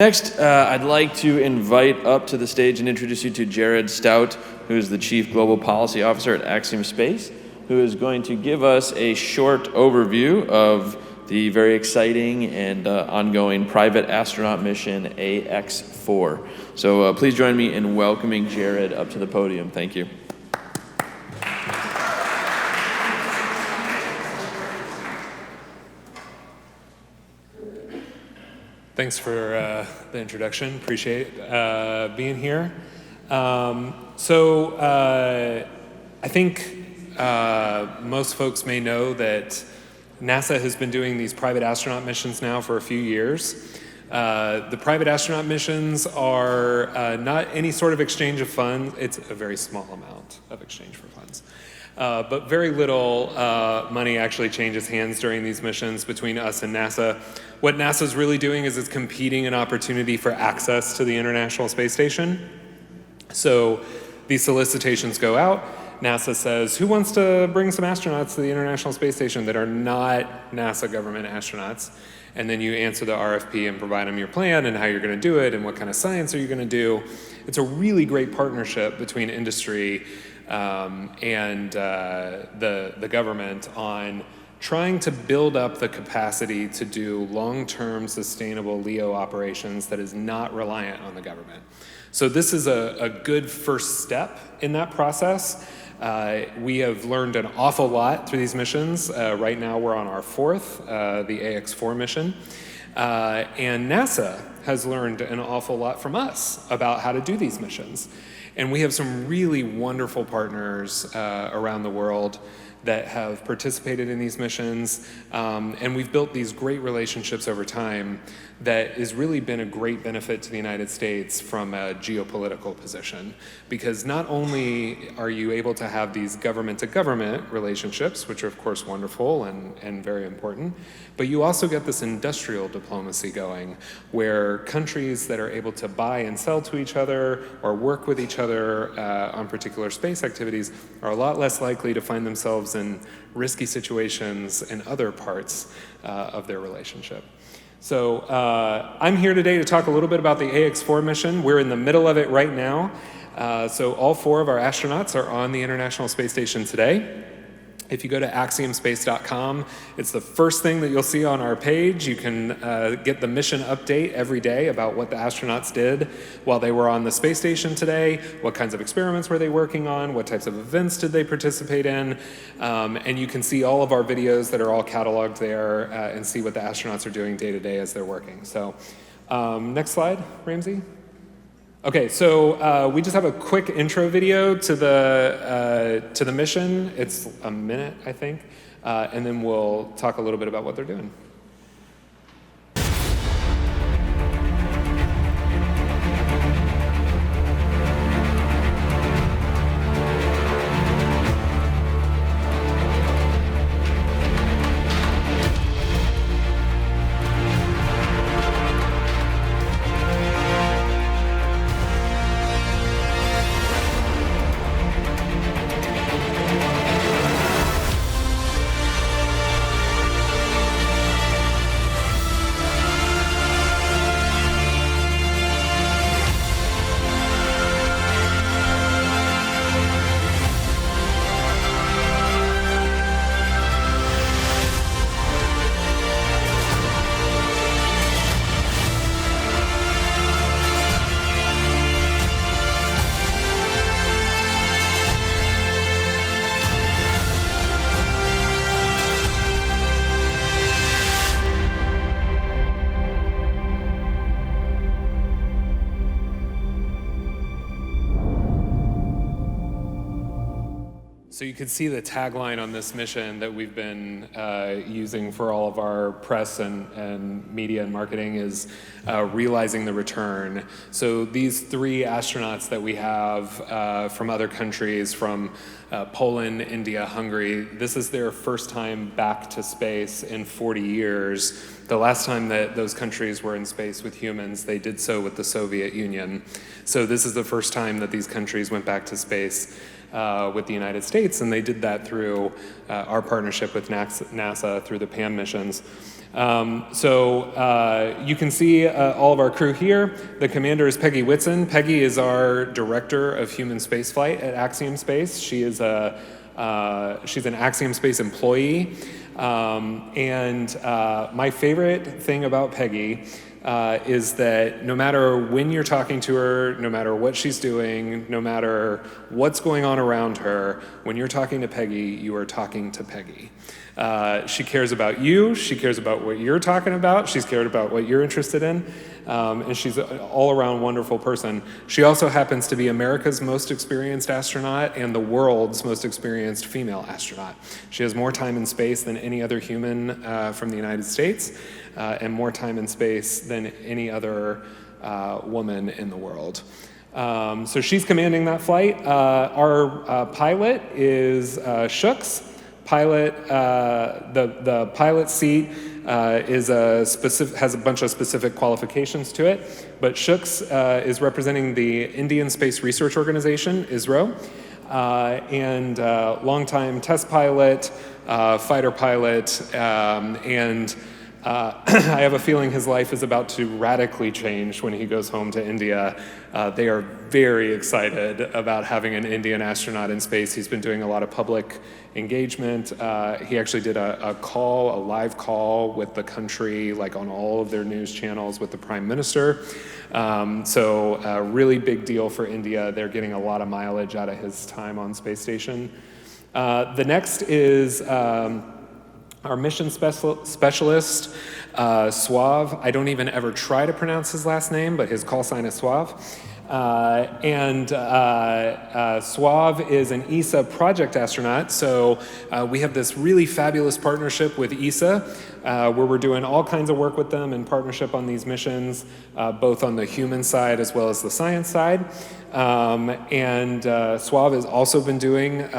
Next, I'd like to invite up to the stage and introduce you to Jared Stout, who is the Chief Global Policy Officer at Axiom Space, who is going to give us a short overview of the very exciting and ongoing private astronaut mission AX4. So please join me in welcoming Jared up to the podium. Thank you. Thanks for the introduction. Appreciate being here. I think most folks may know that NASA has been doing these private astronaut missions now for a few years. The private astronaut missions are not any sort of exchange of funds. It's a very small amount of exchange for funds. But very little money actually changes hands during these missions between us and NASA. What NASA's really doing is it's competing an opportunity for access to the International Space Station. So these solicitations go out. NASA says, who wants to bring some astronauts to the International Space Station that are not NASA government astronauts? And then you answer the RFP and provide them your plan and how you're going to do it and what kind of science are you going to do. It's a really great partnership between industry and the government on trying to build up the capacity to do long-term sustainable LEO operations that is not reliant on the government. So this is a good first step in that process. We have learned an awful lot through these missions. Right now we're on our fourth, the AX4 mission. And NASA has learned an awful lot from us about how to do these missions. And we have some really wonderful partners around the world that have participated in these missions. And we've built these great relationships over time that has really been a great benefit to the United States from a geopolitical position. Because not only are you able to have these government-to-government relationships, which are of course wonderful and very important, but you also get this industrial diplomacy going, where countries that are able to buy and sell to each other or work with each other on particular space activities are a lot less likely to find themselves in risky situations in other parts of their relationship. So I'm here today to talk a little bit about the AX4 mission. We're in the middle of it right now. So all 4 of our astronauts are on the International Space Station today. If you go to axiomspace.com, it's the first thing that you'll see on our page. You can get the mission update every day about what the astronauts did while they were on the space station today, what kinds of experiments were they working on, what types of events did they participate in, and you can see all of our videos that are all cataloged there and see what the astronauts are doing day to day as they're working. So next slide, Ramsey. Okay, so we just have a quick intro video to the mission. It's a minute, I think, and then we'll talk a little bit about what they're doing. So you can see the tagline on this mission that we've been using for all of our press and media and marketing is realizing the return. So these 3 astronauts that we have from other countries, from Poland, India, Hungary, this is their first time back to space in 40 years. The last time that those countries were in space with humans, they did so with the Soviet Union. So this is the first time that these countries went back to space with the United States, and they did that through our partnership with NASA through the PAM missions. You can see all of our crew here. The commander is Peggy Whitson. Peggy is our director of human spaceflight at Axiom Space. She's an Axiom Space employee. My favorite thing about Peggy is that no matter when you're talking to her, no matter what she's doing, no matter what's going on around her, when you're talking to Peggy, you are talking to Peggy. She cares about you, she cares about what you're talking about, she's cared about what you're interested in, and she's an all-around wonderful person. She also happens to be America's most experienced astronaut and the world's most experienced female astronaut. She has more time in space than any other human from the United States, and more time in space than any other woman in the world. So she's commanding that flight. Our pilot is Shooks. The pilot seat has a bunch of specific qualifications to it, but Shooks is representing the Indian Space Research Organization, ISRO, and longtime test pilot, fighter pilot, and I have a feeling his life is about to radically change when he goes home to India. They are very excited about having an Indian astronaut in space. He's been doing a lot of public engagement. He actually did a live call with the country, like on all of their news channels with the Prime Minister. So a really big deal for India. They're getting a lot of mileage out of his time on space station. The next is our mission specialist, Suave. I don't even ever try to pronounce his last name, but his call sign is Suave. Suave is an ESA project astronaut, so we have this really fabulous partnership with ESA, where we're doing all kinds of work with them in partnership on these missions, both on the human side as well as the science side. Suave has also been doing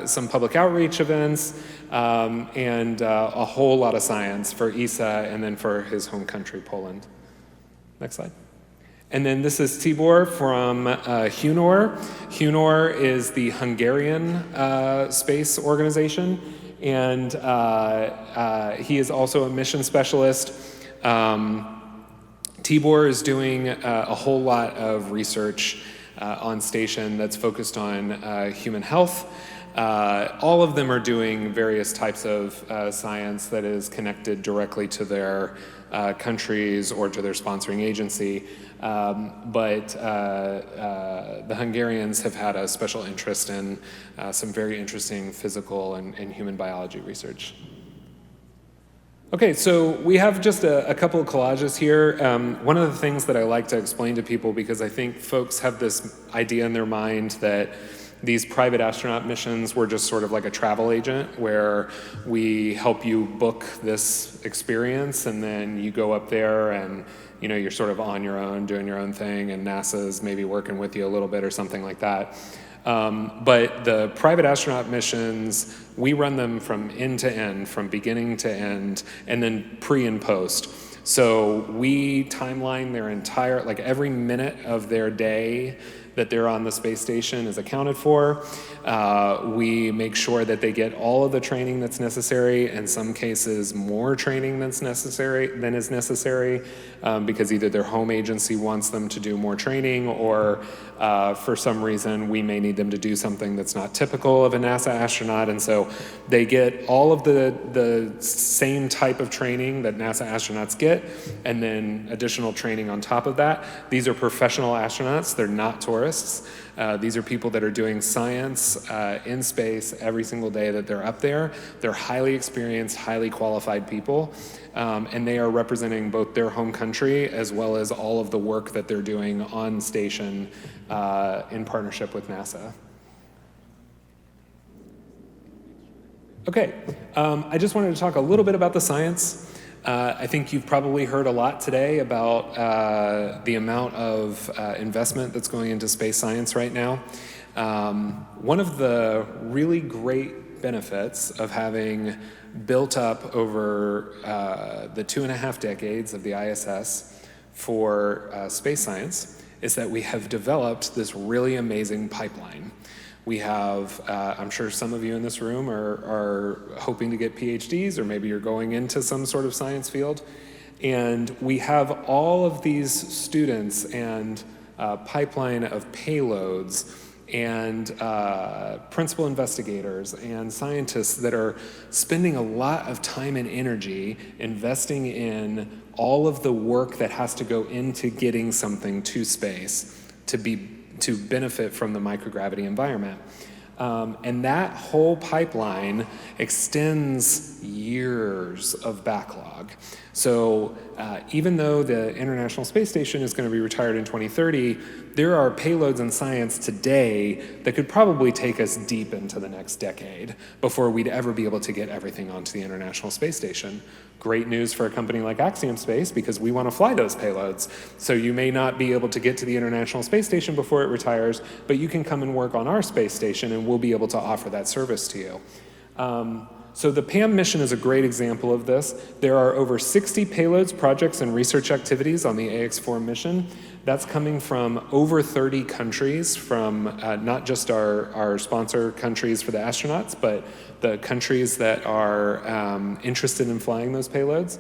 some public outreach events, and a whole lot of science for ESA and then for his home country, Poland. Next slide. And then this is Tibor from Hunor. Hunor is the Hungarian space organization, and he is also a mission specialist. Tibor is doing a whole lot of research on station that's focused on human health. All of them are doing various types of science that is connected directly to their countries or to their sponsoring agency. But the Hungarians have had a special interest in some very interesting physical and human biology research. Okay, so we have just a couple of collages here. One of the things that I like to explain to people, because I think folks have this idea in their mind that these private astronaut missions were just sort of like a travel agent where we help you book this experience and then you go up there and you're sort of on your own doing your own thing and NASA's maybe working with you a little bit or something like that. But the private astronaut missions, we run them from end to end, from beginning to end, and then pre and post. So we timeline their entire, like every minute of their day that they're on the space station is accounted for. We make sure that they get all of the training that's necessary, in some cases more training than is necessary, because either their home agency wants them to do more training, or for some reason we may need them to do something that's not typical of a NASA astronaut, and so they get all of the same type of training that NASA astronauts get, and then additional training on top of that. These are professional astronauts, they're not tourists. These are people that are doing science in space every single day that they're up there. They're highly experienced, highly qualified people, and they are representing both their home country as well as all of the work that they're doing on station in partnership with NASA. Okay, I just wanted to talk a little bit about the science. I think you've probably heard a lot today about the amount of investment that's going into space science right now. One of the really great benefits of having built up over the 2.5 decades of the ISS for space science is that we have developed this really amazing pipeline. We have, I'm sure some of you in this room are hoping to get PhDs, or maybe you're going into some sort of science field. And we have all of these students and pipeline of payloads and principal investigators and scientists that are spending a lot of time and energy investing in all of the work that has to go into getting something to space to benefit from the microgravity environment. And that whole pipeline extends years of backlog. So even though the International Space Station is going to be retired in 2030, there are payloads in science today that could probably take us deep into the next decade before we'd ever be able to get everything onto the International Space Station. Great news for a company like Axiom Space, because we want to fly those payloads. So you may not be able to get to the International Space Station before it retires, but you can come and work on our space station and we'll be able to offer that service to you. So the PAM mission is a great example of this. There are over 60 payloads, projects, and research activities on the AX4 mission. That's coming from over 30 countries, from not just our sponsor countries for the astronauts, but the countries that are interested in flying those payloads.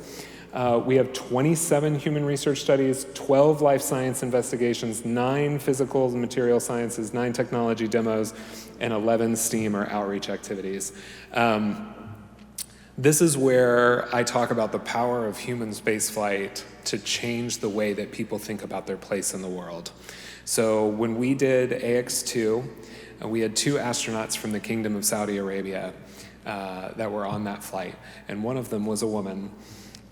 We have 27 human research studies, 12 life science investigations, 9 physical and material sciences, 9 technology demos, and 11 STEAM or outreach activities. This is where I talk about the power of human spaceflight to change the way that people think about their place in the world. So when we did AX2, we had 2 astronauts from the Kingdom of Saudi Arabia that were on that flight, and one of them was a woman.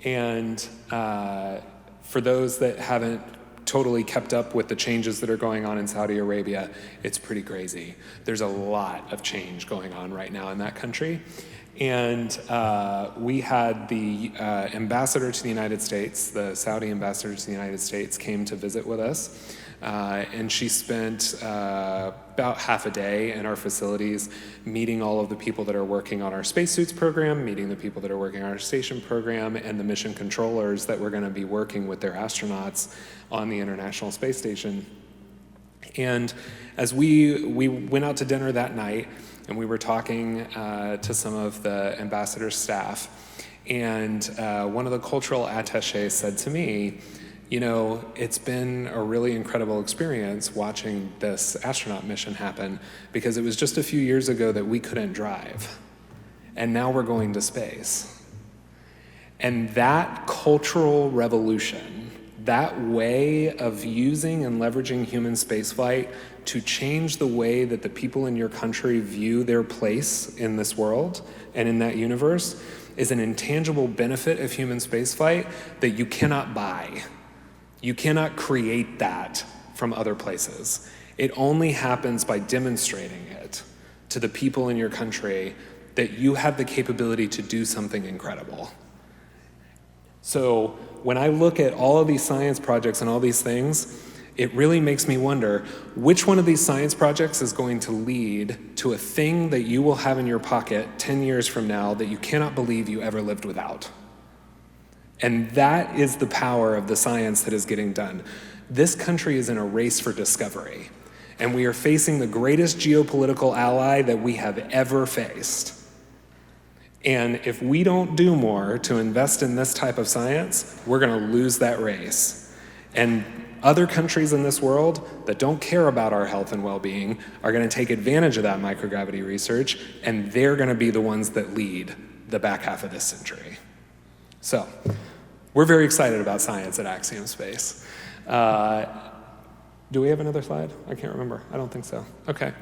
And for those that haven't totally kept up with the changes that are going on in Saudi Arabia, it's pretty crazy. There's a lot of change going on right now in that country. And we had the ambassador to the United States, the Saudi ambassador to the United States, came to visit with us. And she spent about half a day in our facilities meeting all of the people that are working on our spacesuits program, meeting the people that are working on our station program, and the mission controllers that were going to be working with their astronauts on the International Space Station. And as we went out to dinner that night, and we were talking to some of the ambassador's staff, and one of the cultural attachés said to me, you know, it's been a really incredible experience watching this astronaut mission happen, because it was just a few years ago that we couldn't drive, and now we're going to space. And that cultural revolution, that way of using and leveraging human spaceflight to change the way that the people in your country view their place in this world and in that universe, is an intangible benefit of human spaceflight that you cannot buy. You cannot create that from other places. It only happens by demonstrating it to the people in your country that you have the capability to do something incredible. So when I look at all of these science projects and all these things, it really makes me wonder which one of these science projects is going to lead to a thing that you will have in your pocket 10 years from now that you cannot believe you ever lived without. And that is the power of the science that is getting done. This country is in a race for discovery, and we are facing the greatest geopolitical ally that we have ever faced. And if we don't do more to invest in this type of science, we're going to lose that race. And other countries in this world that don't care about our health and well-being are going to take advantage of that microgravity research, and they're going to be the ones that lead the back half of this century. So we're very excited about science at Axiom Space. Do we have another slide? I can't remember. I don't think so. Okay.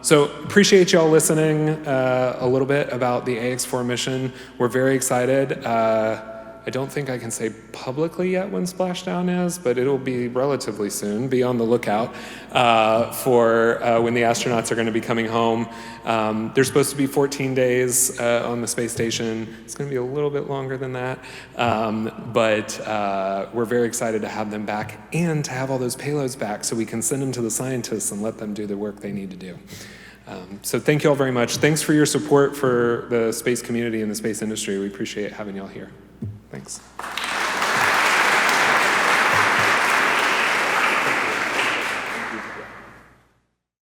So appreciate y'all listening a little bit about the AX4 mission. We're very excited. I don't think I can say publicly yet when splashdown is, but it'll be relatively soon. Be on the lookout for when the astronauts are going to be coming home. They're supposed to be 14 days on the space station. It's going to be a little bit longer than that, but we're very excited to have them back and to have all those payloads back so we can send them to the scientists and let them do the work they need to do. So thank you all very much. Thanks for your support for the space community and the space industry. We appreciate having y'all here. Thanks.